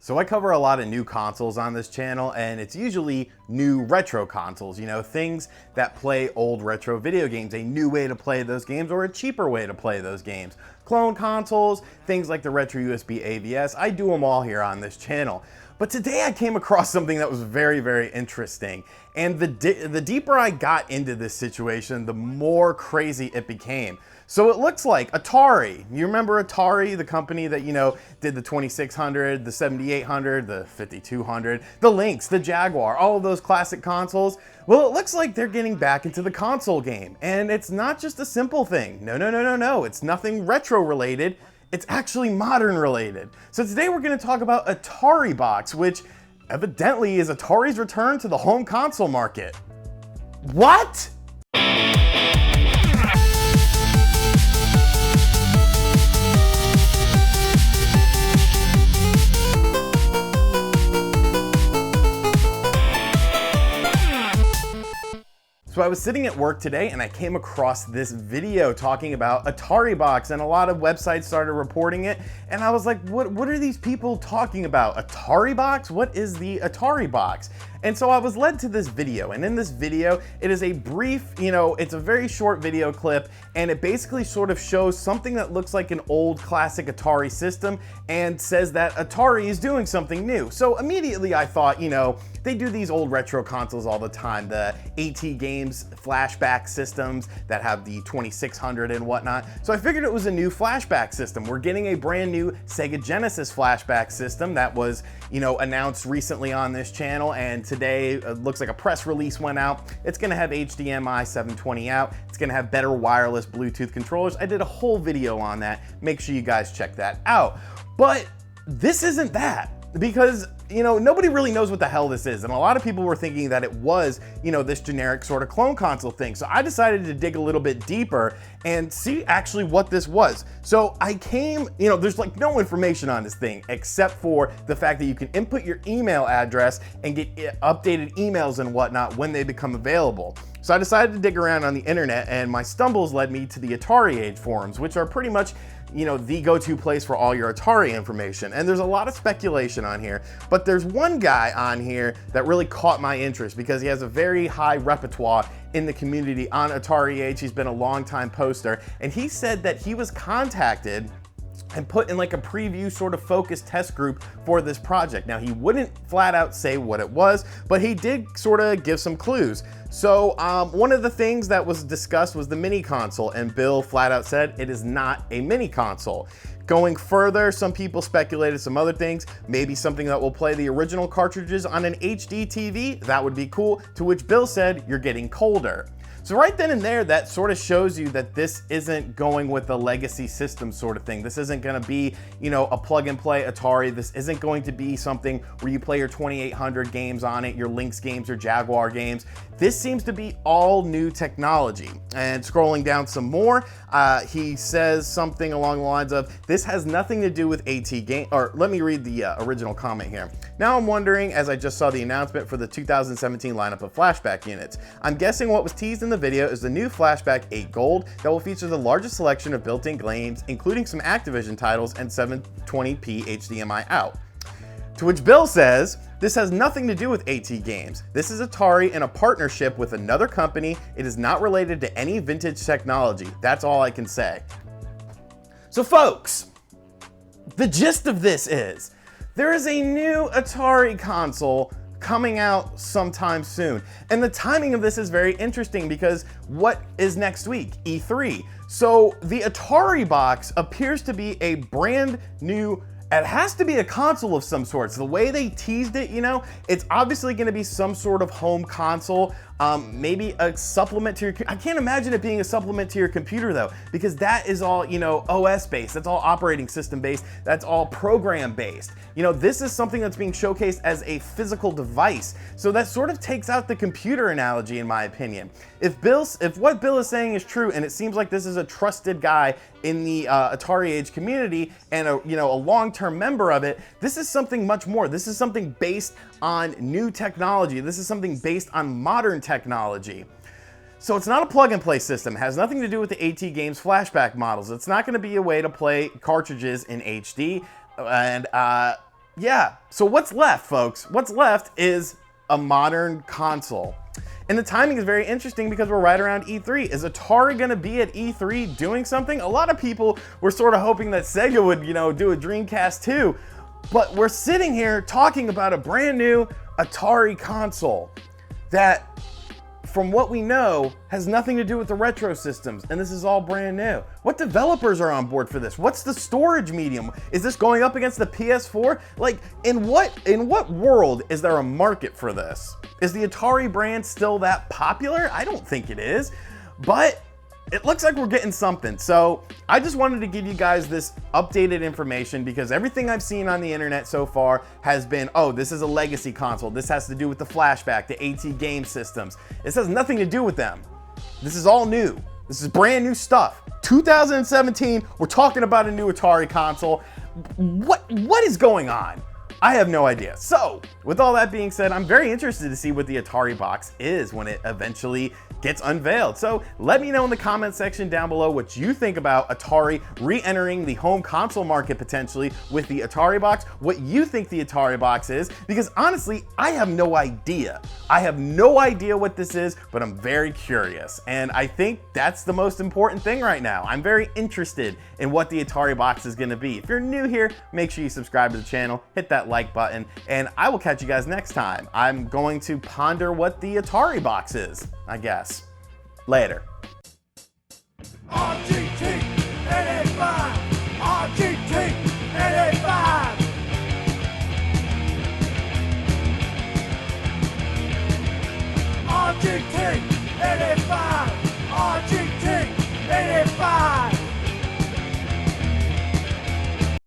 So I cover a lot of new consoles on this channel, and it's usually new retro consoles, you know, things that play old retro video games, a new way to play those games or a cheaper way to play those games. Clone consoles, things like the Retro USB AVS, I do them all here on this channel. But today I came across something that was very, very interesting. And the deeper I got into this situation, the more crazy it became. So it looks like Atari. You remember Atari, the company that, you know, did the 2600, the 7800, the 5200, the Lynx, the Jaguar, all of those classic consoles? Well, it looks like they're getting back into the console game. And it's not just a simple thing. No. It's nothing retro related. It's actually modern related. So today we're going to talk about Atari Box, which evidently is Atari's return to the home console market. What? So I was sitting at work today and I came across this video talking about Atari Box, and a lot of websites started reporting it, and I was like, what are these people talking about? Atari Box? What is the Atari Box? And so I was led to this video, and in this video, it is a brief, it's a very short video clip, and it basically sort of shows something that looks like an old classic Atari system and says that Atari is doing something new. So immediately I thought, they do these old retro consoles all the time, the AT Games flashback systems that have the 2600 and whatnot. So I figured it was a new flashback system. We're getting a brand new Sega Genesis flashback system that was, announced recently on this channel, and today it looks like a press release went out. It's gonna have HDMI 720 out. It's gonna have better wireless Bluetooth controllers. I did a whole video on that. Make sure you guys check that out. But this isn't that. Because, nobody really knows what the hell this is. And a lot of people were thinking that it was, this generic sort of clone console thing. So I decided to dig a little bit deeper and see actually what this was. So I came, there's like no information on this thing except for the fact that you can input your email address and get updated emails and whatnot when they become available. So I decided to dig around on the internet, and my stumbles led me to the Atari Age forums, which are pretty much the go-to place for all your Atari information. And there's a lot of speculation on here, but there's one guy on here that really caught my interest because he has a very high repertoire in the community on Atari Age. He's been a long-time poster, and he said that he was contacted and put in like a preview sort of focused test group for this project. Now, he wouldn't flat out say what it was, but he did sort of give some clues. So one of the things that was discussed was the mini console, and Bill flat out said it is not a mini console. Going further, some people speculated some other things, maybe something that will play the original cartridges on an HD TV, that would be cool, to which Bill said, you're getting colder. So right then and there, that sort of shows you that this isn't going with the legacy system sort of thing. This isn't gonna be, a plug and play Atari. This isn't going to be something where you play your 2800 games on it, your Lynx games or Jaguar games. This seems to be all new technology. And scrolling down some more, he says something along the lines of, this has nothing to do with AT Game, or let me read the original comment here. Now I'm wondering, as I just saw the announcement for the 2017 lineup of flashback units, I'm guessing what was teased in the video is the new Flashback 8 Gold that will feature the largest selection of built-in games, including some Activision titles and 720p HDMI out. To which Bill says, this has nothing to do with AT Games. This is Atari in a partnership with another company. It is not related to any vintage technology. That's all I can say. So folks, the gist of this is, there is a new Atari console coming out sometime soon. And the timing of this is very interesting because what is next week? E3. So the Atari Box appears to be a brand new, it has to be a console of some sorts. The way they teased it, it's obviously gonna be some sort of home console. Maybe a supplement to your, I can't imagine it being a supplement to your computer though, because that is all, OS based, that's all operating system based, that's all program based. This is something that's being showcased as a physical device. So that sort of takes out the computer analogy in my opinion. If what Bill is saying is true, and it seems like this is a trusted guy in the Atari Age community and a long-term member of it, this is something much more. This is something based on new technology. This is something based on modern technology. So it's not a plug and play system. It has nothing to do with the AT Games flashback models. It's not going to be a way to play cartridges in HD. And Yeah, so what's left, folks? What's left is a modern console. And the timing is very interesting because we're right around E3. Is Atari gonna be at E3 doing something? A lot of people were sort of hoping that Sega would, do a Dreamcast 2, but we're sitting here talking about a brand new Atari console that, from what we know, has nothing to do with the retro systems, and this is all brand new. What developers are on board for this? What's the storage medium? Is this going up against the PS4? Like, in what world is there a market for this? Is the Atari brand still that popular? I don't think it is, but it looks like we're getting something. So I just wanted to give you guys this updated information because everything I've seen on the internet so far has been, oh, this is a legacy console. This has to do with the flashback, the AT game systems. This has nothing to do with them. This is all new. This is brand new stuff. 2017, we're talking about a new Atari console. What is going on? I have no idea. So, with all that being said, I'm very interested to see what the Atari box is when it eventually gets unveiled. So let me know in the comment section down below what you think about Atari re-entering the home console market potentially with the Atari box, what you think the Atari box is, because honestly, I have no idea. I have no idea what this is, but I'm very curious. And I think that's the most important thing right now. I'm very interested in what the Atari box is gonna be. If you're new here, make sure you subscribe to the channel, hit that like button, and I will catch you guys next time. I'm going to ponder what the Atari box is, I guess. Later. RGT 85.